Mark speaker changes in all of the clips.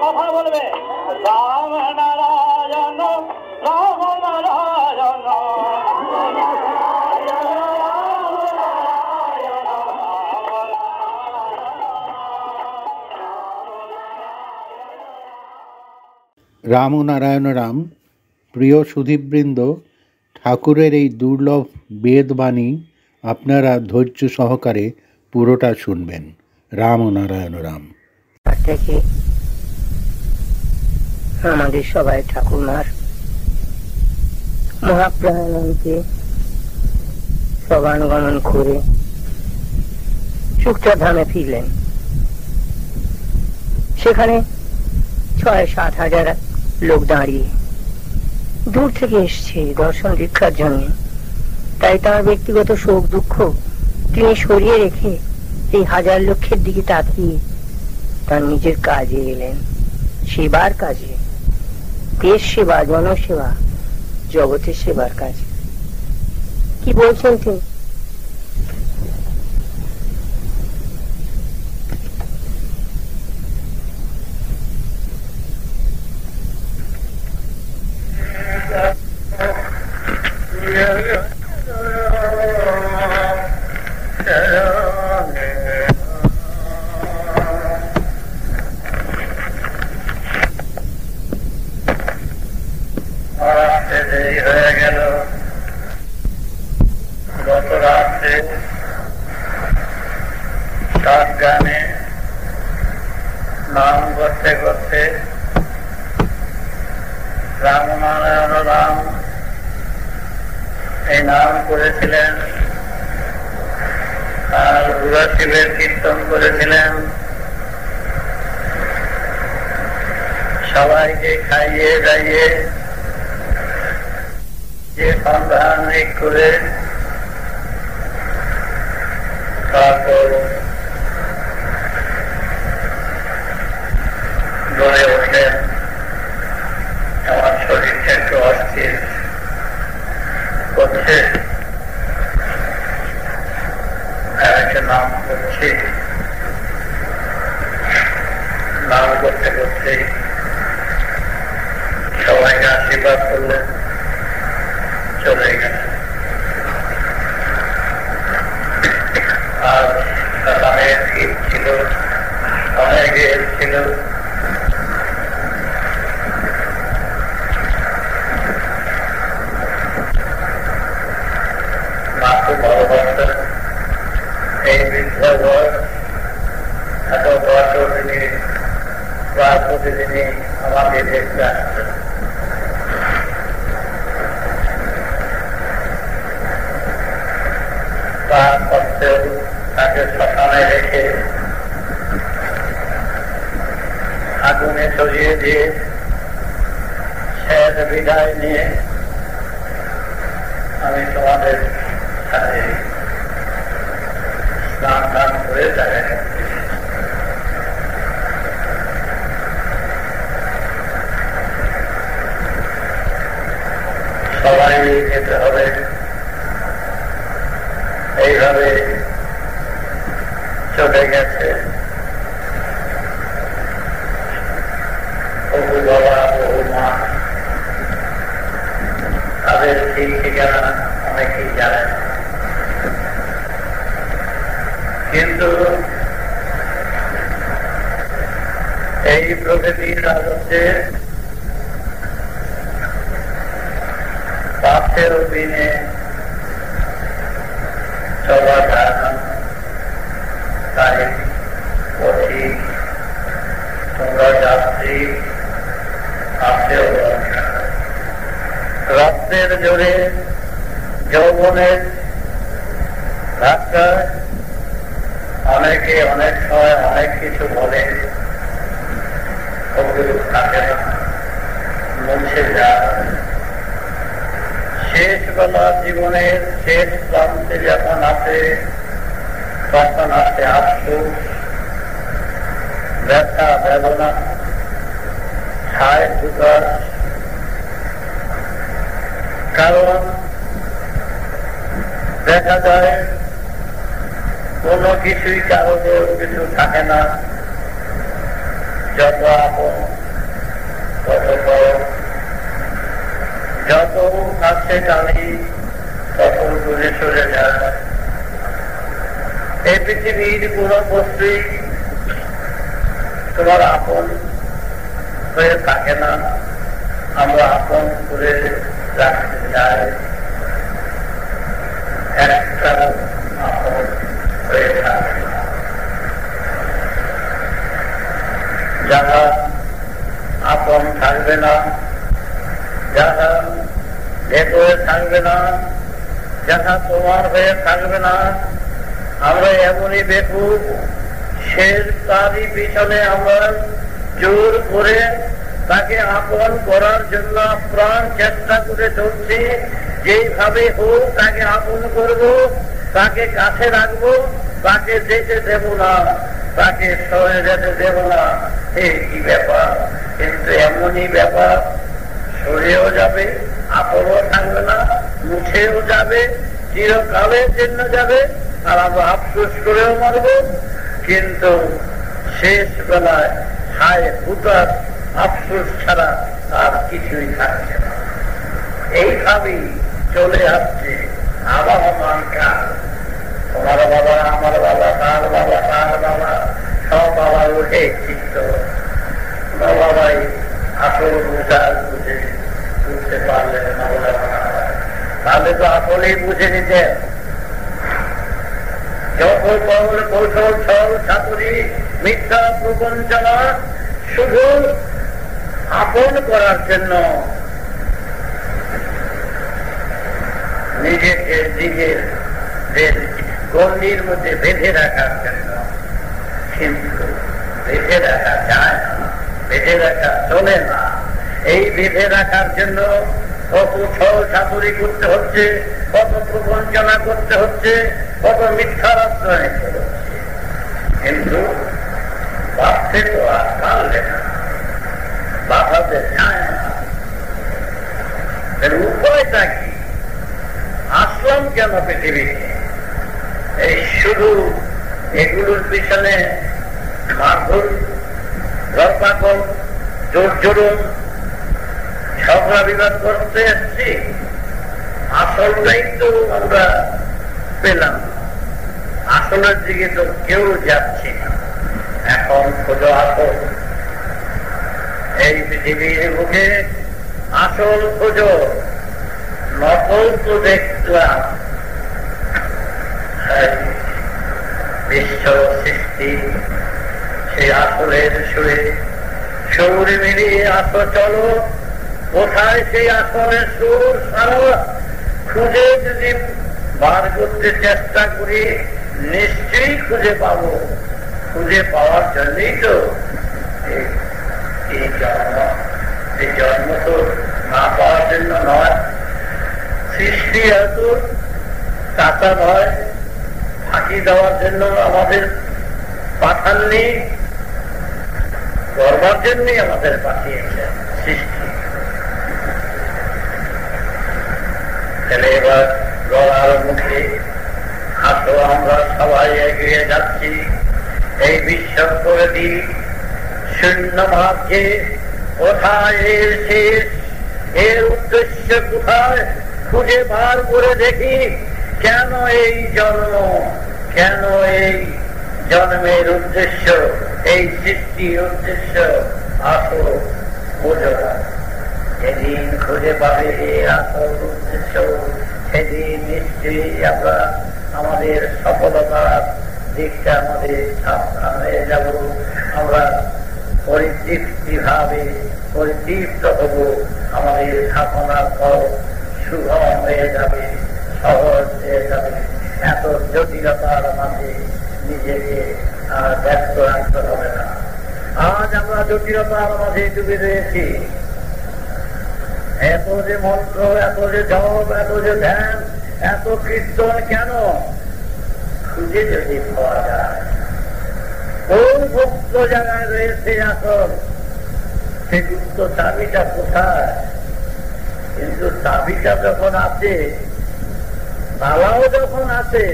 Speaker 1: কথা বলবে রাম নারায়ণ রাম নারায়ণ
Speaker 2: রাম নারায়ণ রাম। প্রিয় সুধীবৃন্দ, ঠাকুরের এই দুর্লভ বেদবাণী আপনারা ধৈর্য সহকারে পুরোটা শুনবেন। রাম নারায়ণ রাম।
Speaker 3: থেকে আমাদের সবাই ঠাকুরমার মহাপ্রয়াণকে সবানুগমন করে শুক্তাধামে ফিরলেন। সেখানে ৬-৭ হাজার লোক দাঁড়িয়ে দূর থেকে এসছে দর্শন দীক্ষার জন্য। তাই তার ব্যক্তিগত শোক দুঃখ তিনি সরিয়ে রেখে এই হাজার লক্ষের দিকে তাকিয়ে তার নিজের কাজে এলেন, সেবার কাজে, দেশ সেবা, জনসেবা, জগতের সেবার কাজে। কি বলছেন তিনি?
Speaker 4: নাম করতে করতে রাম নারায়ণ রাম এই নাম করেছিলেন, আর বুড়া শিবের কীর্তন করেছিলেন, সবাইকে খাইয়ে দাইয়ে যে সন্ধান করে তারপর গড়ে উঠলেন। আমার শরীরটা একটু অস্থির করছে, একটা নাম করছি, নাম করতে করতে সবাইকে আশীর্বাদ করলেন, চলে গেলেন। আর অনেক ভিড় ছিল, অনেক ভিড় ছিল। এই বৃদ্ধা ঘর এত বছর তিনি প্রায় প্রতিদিনই আমাকে দেখতে আসছেন। তার সত্ত্বেও তাকে শ্মশানে রেখে আগুনে সরিয়ে দিয়ে শেষ বিদায় নিয়ে আমি তোমাদের সাথে স্নান দান করে যাবে। সবাই যেতে হবে, এইভাবে চলে গেছে বহু বাবা বহু মা। তাদের ঠিক ঠিকানা অনেকেই জানে, কিন্তু এই প্রকৃতির রাজত্বে পাশের দিনে চলা যায় না। তাই পথিক, তোমরা যাত্রী, আসতেও রক্তের জোরে যৌবনের ধাক্কা অনেকে অনেক সময় অনেক কিছু বলে, ওগুলো থাকে না, মুছে যায়। শেষ বেলা জীবনের শেষ প্রান্তে যখন আসে, তখন আসে আফসোস, ব্যথা, বেদনা, ছায় সুতার। কারণ দেখা যায় কোনো কিছুই কারণেও কিছু থাকে না, যত আপন তত বড়, যত কাছে টানি তত দূরে সরে যায়। এই পৃথিবীর কোনো বস্তুই তোমার আপন হয়ে থাকে না, আমরা আপন করে রাখতে চাই, একটা আপন হয়ে থাকে না। যারা আপন থাকবে না, যারা ভেতরে থাকবে না, যারা তোমার হয়ে থাকবে না, আমরা এমনই বেকুব, সে তারই পিছনে আমরা জোর করে তাকে আপন করার জন্য প্রাণ চেষ্টা করে চলছি। যেইভাবে হোক তাকে আপন করব, তাকে কাছে রাখবো, তাকে যেতে দেব না, তাকে সরে যেতে দেব না। এই কি ব্যাপার! কিন্তু এমনই ব্যাপার, সরেও যাবে, আপনও থাকবে না, মুছেও যাবে, চিরকালের জন্য যাবে, আর আমরা আফসোস করেও মারব। কিন্তু শেষ বেলায় হায় হুতার আফসোস ছাড়া আর কিছুই থাকছে না। এইভাবেই চলে আসছে আবহমান কাল। তোমার বাবা, আমার বাবা, তার বাবা, তার বাবা, সব বাবা উঠে চিত্ত বাবাই আসল বুঝা বুঝে বুঝতে পারলেন না। তাহলে তো আসলেই বুঝে নিতেন। যখন বল কৌশল ছল ছাতুরি মিথ্যা প্রবঞ্চনা শুধু আপন করার জন্য, নিজেকে নিজের গণ্ডির মধ্যে বেঁধে রাখার জন্য। কিন্তু বেঁধে রাখা যায় না, বেঁধে রাখা চলে না। এই বেঁধে রাখার জন্য কত ছল ছাতুরি করতে হচ্ছে, কত প্রবঞ্চনা করতে হচ্ছে, কত মিথ্যার আশ্রয় নিতে হচ্ছে। কিন্তু বাঁচতে তো আর পারলে না, বাঁচাতে চায় না। এর উপায়টা কি? আসলাম কেন পৃথিবীতে? এই শুধু এগুলোর পিছনে মারধর, ধরপাকড়, জোর জোরুন, ঝগড়া বিবাদ করতে এসছি? আসলটাই তো আমরা পেলাম, আসলের দিকে তো কেউ যাচ্ছি না। এখন খোঁজো আসল, এই পৃথিবীর মুখে আসল খোঁজো। নকল তো দেখলাম, বিশ্ব সৃষ্টি সেই আসলের সুরে সুরে মিলিয়ে আসো চলো। কোথায় সেই আসলের সুর সারা খুঁজে যদি বার করতে চেষ্টা করি, নিশ্চয়ই খুঁজে পাবো। খুঁজে পাওয়ার জন্যই তো এই জন্ম। এই জন্ম তো না পাওয়ার জন্য নয়, সৃষ্টি এত টাকা নয়, ফাঁকি দেওয়ার জন্য আমাদের পাঠাননি, করবার জন্যই আমাদের পাঠিয়েছে সৃষ্টি। তাহলে এবার গলার মুখে আসো, আমরা সবাই এগিয়ে যাচ্ছি এই বিশ্ব করে দিই শূন্য ভাবছে। কোথায় এর শেষ, এর উদ্দেশ্য কোথায়? খুঁজে বার করে দেখি। কেন এই জন্ম, কেন এই জন্মের উদ্দেশ্য, এই সৃষ্টির উদ্দেশ্য? আসো বোঝো। সেদিন খুঁজে পাবে আসল উদ্দেশ্য, সেদিন নিশ্চয়ই আমরা আমাদের সফলতার দিকটা আমাদের সাবধান হয়ে যাব। আমরা পরিতৃপ্তি ভাবে পরিতৃপ্ত হব, আমাদের সাধনার পর সুগম হয়ে যাবে, সহজ হয়ে যাবে। এত জটিলতার মাঝে নিজেকে ব্যস্ত রাখতে হবে না। আজ আমরা জটিলতার মাঝে ডুবে রয়েছি। এত যে মন্ত্র, এত যে জপ, এত যে ধ্যান, এত কীর্তন কেন? খুঁজে যদি পাওয়া যায় কোন গুপ্ত জায়গায় রয়েছে আসল, সে গুপ্ত চাবিটা কোথায়? কিন্তু চাবিটা যখন আছে, তালাও যখন আছে,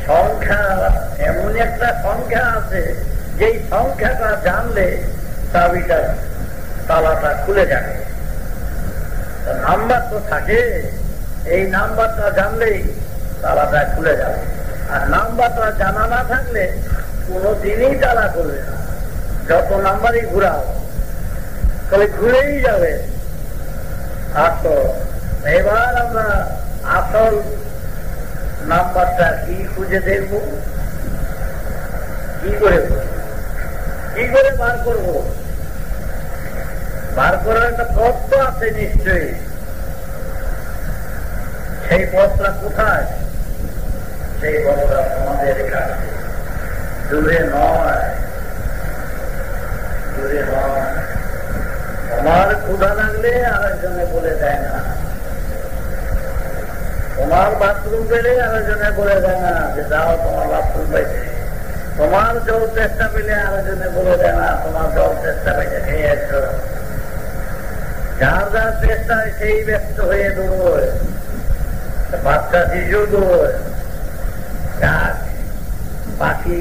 Speaker 4: সংখ্যা এমন একটা সংখ্যা আছে, যেই সংখ্যাটা জানলে চাবিটা তালাটা খুলে যাবে। নাম্বার তো থাকে, এই নাম্বারটা জানলেই তালাটা খুলে যাবে। আর নাম্বারটা জানা না থাকলে কোনোদিনই তালা খুলবে না। যত নাম্বারই ঘুরাও তবে ঘুরেই যাবে। আসল এবার আমরা আসল নাম্বারটা কি খুঁজে দেখব, কি করে বার করব? বার করার একটা পথ তো আছে নিশ্চয়ই। সেই পথটা কোথায়? সেই পথটা আমাদের এখানে, দূরে নয়, দূরে নয়। তোমার ক্ষুধা লাগলে আরেকজনে বলে দেয় না, তোমার বাথরুম পেলে আরেকজনে বলে দেয় না যে যাও তোমার বাথরুম পেয়েছে। তোমার জল চেষ্টা পেলে আরেকজনে বলে দেয় না তোমার জল চেষ্টা পেয়েছে, খেয়েছ। যার যার চেষ্টায় সেই ব্যস্ত হয়ে দৌড়, বাচ্চা শিশু দৌড়, গাছ পাখি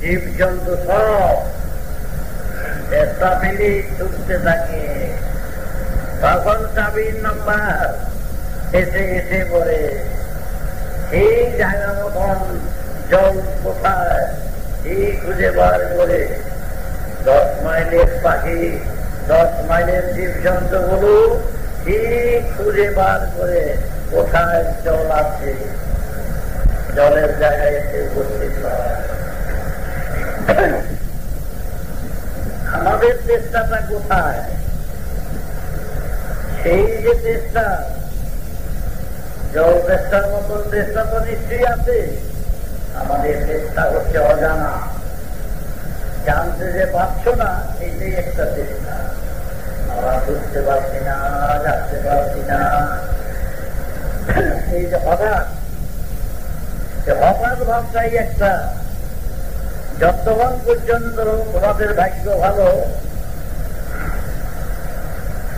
Speaker 4: জীবজন্তু সব চেষ্টা পেলেই ছুটতে থাকে। তখন চাবির নাম্বার এসে এসে পড়ে। এই জায়গা মতন জল কোথায় এই খুঁজে বার করে 10 মাইলের পাখি, 10 মাইলের জীবজন্তু গুলো ঠিক খুঁজে বার করে কোথায় জল আছে, জলের জায়গায় এসে উপস্থিত হয়। আমাদের চেষ্টাটা কোথায়? সেই যে চেষ্টা, জল চেষ্টার মতন চেষ্টা তো নিশ্চয়ই আছে। আমাদের চেষ্টা হচ্ছে অজানা, জানতে যে পারছো না, এইটাই একটা চেষ্টা। আমরা বুঝতে পারছি না, জানতে পারছি না। এই যে হঠাৎ ভাবটাই একটা। যতক্ষণ পর্যন্ত তোমাদের ভাগ্য ভালো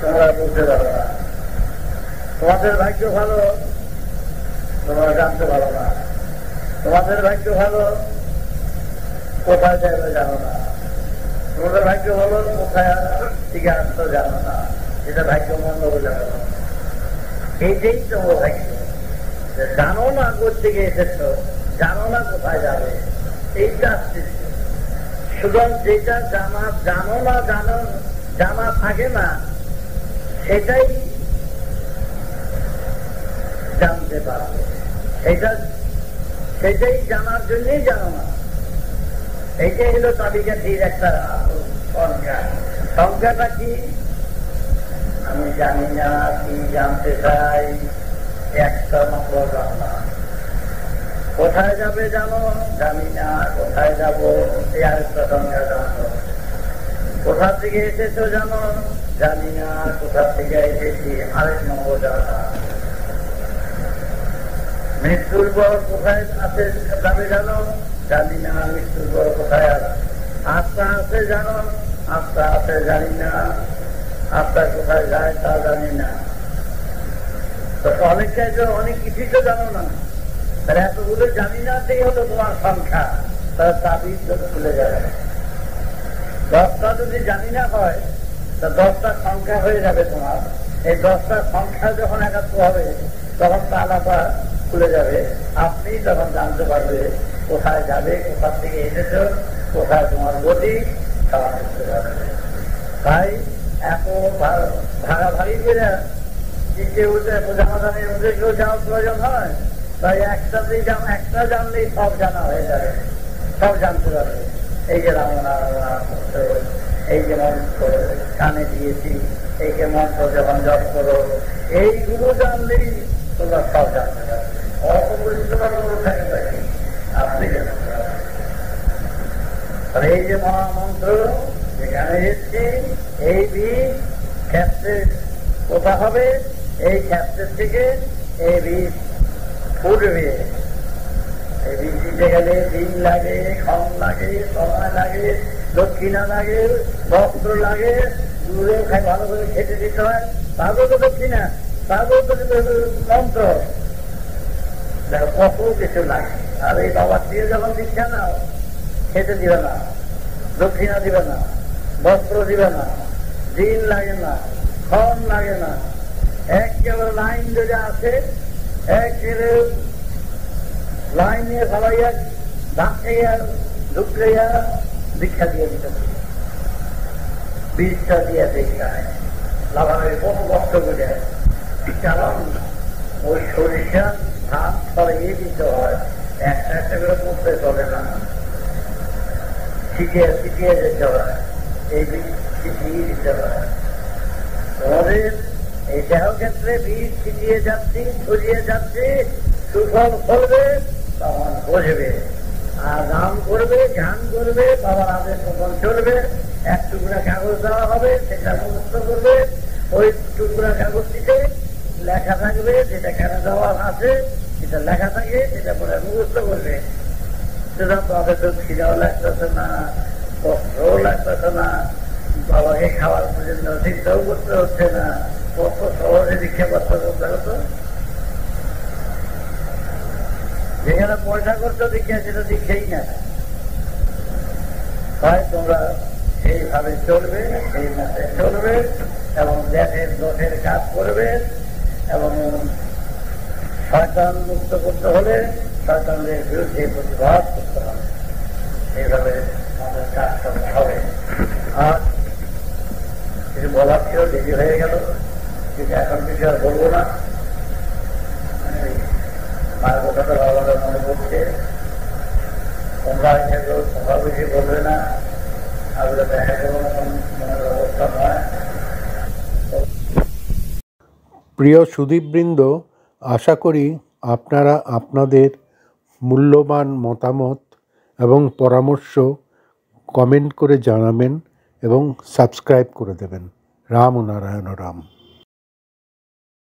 Speaker 4: তোমরা বুঝতে পারো না, তোমাদের ভাগ্য ভালো তোমরা জানতে পারো না, তোমাদের ভাগ্য ভালো কোথায় যাবে জানো না, তোমাদের ভাগ্য ভালো কোথায় দিকে আসতে জানো না, এটা ভাগ্য মন্দ জানো না। এইটাই তোমার ভাগ্য, জানো না করতে গিয়ে এসেছ, জানো না কোথায় যাবে, এইটা সুতরাং যেটা জানা থাকে না সেটাই জানতে পারবে, সেটাই জানার জন্যই জানো না। এইটাই হলো চাবিকাঠির একটা সংখ্যা। সংখ্যাটা কি? আমি জানি না, কি জানতে চাই, একটা মাত্র জানা। কোথায় যাবে জানো, জানি না, কোথায় যাবো এই আরেকটা সংখ্যা জানো। কোথা থেকে এসেছো জানো, জানি না, কোথা থেকে এসেছি আরেক নম্বর জানা। মৃত্যুর পর কোথায় আছে যাবে জানো, জানি না, মৃত্যুর পর কোথায় আত্মা আছে জানো, আত্মা আছে জানি না, আত্মা কোথায় যায় তা জানি না। তো অনেকটাই তো অনেক কিছুই তো জানো না, তাহলে এতগুলো জানি নাতেই হলো তোমার সংখ্যা, তার চাবি খুলে যাবে। 10টা যদি জানি না হয় তা 10টা সংখ্যা হয়ে যাবে তোমার। এই 10টা সংখ্যা যখন একাত্র হবে তখন তালাটা খুলে যাবে, আপনি তখন জানতে পারবে কোথায় যাবে, কোথা থেকে এসেছ, কোথায় তোমার গতি, তা বুঝতে পারবে। তাই এত ভাগাভাগি করে কেউ জানাজানির মধ্যে কেউ যাওয়ার প্রয়োজন হয়। তাই একটা জানলেই সব জানা হয়ে যাবে, সব জানতে পারবে। এই যে রামনারায়ণ, এই যে মন্ত্র কানে দিয়েছি, এই যে মন্ত্র যখন জপ করো, এইগুলো জানলেই তোমরা সব জানতে পারবে। অপরিষ্কার থাকবে আপনি জানতে পারবেন। এই যে মহামন্ত্র যেখানে এসছি, এই বীজ ক্ষেত্রে কোথা হবে, এই ক্ষেত্রের থেকে এই বীজ ফুটবে, এই বীজ দিতে গেলে দিন লাগে, ক্ষণ লাগে, সময় লাগে, দক্ষিণা লাগে, বস্ত্র লাগে, দূরে ভালো করে খেতে দিতে হয়, তারপর তো দক্ষিণা, তারপর তো মন্ত্র, দেখো কত কিছু লাগে। আর এই বাবার দিয়ে যখন দীক্ষা নাও, খেতে দিবে না, দক্ষিণা দিবে না, বস্ত্র দিবে না, দিন লাগে না, ক্ষণ লাগে না, একেবারে লাইন যেটা আছে একেবারে লাইন নিয়ে সবাইয়া ধাক্কাইয়া ঢুকাইয়া দীক্ষা দিয়ে দিতে হবে। বীজটা দিয়ে দীক্ষায় লাভাবের কত কষ্ট করে কারণ ওই সরিষা ধান ছড়িয়ে দিতে হয়, একটা একটা করে পড়তে চলে না, ছিটিয়ে ছিটিয়ে যেতে হয়, এই বীজ ছিটিয়ে দিতে হয়। তোমাদের এই দেহ ক্ষেত্রে বীজ ছিটিয়ে যাচ্ছি, ছড়িয়ে যাচ্ছি, সুফল ফলবে তখন বুঝবে, আর নাম করবে, ধ্যান করবে, বাবার আদেশ তখন চলবে। এক টুকরা কাগজ দেওয়া হবে, সেটা মুখস্থ করবে, ওই টুকরা কাগজটিতে লেখা থাকবে, যেটা কেন দেওয়া আছে সেটা লেখা থাকে, সেটা পরে মুখস্থ করবে। সেটা তাদের তো খিদাও লাগতেছে না, কষ্টও লাগতেছে না, বাবাকে খাওয়ার পর্যন্ত চিন্তাও করতে হচ্ছে না, কত সহজে দীক্ষা করতে হতো। যেখানে পয়সা করছো দীক্ষা, সেটা দীক্ষাই না। তাই তোমরা সেইভাবে চলবে, সেই মতে চলবে এবং দেশের দোষের কাজ করবে এবং শয়তান মুক্ত করতে হলে শয়তানদের বিরুদ্ধে প্রতিবাদ করতে হবে। এইভাবে আমাদের কাজ করতে হবে। আর কিছু বলার ছিল, দেরি হয়ে গেল, কিন্তু এখন কিছু আর বলবো না। মায়ের কথাটা বাবার মনে পড়ছে, তোমরা এসেও তোমরা বেশি বলবে না, আসলে দেখা গেল মনের অবস্থা নয়।
Speaker 2: প্রিয় সুধীবৃন্দ, আশা করি আপনারা আপনাদের মূল্যবান মতামত এবং পরামর্শ কমেন্ট করে জানাবেন এবং সাবস্ক্রাইব করে দেবেন। রাম ও নারায়ণ রাম।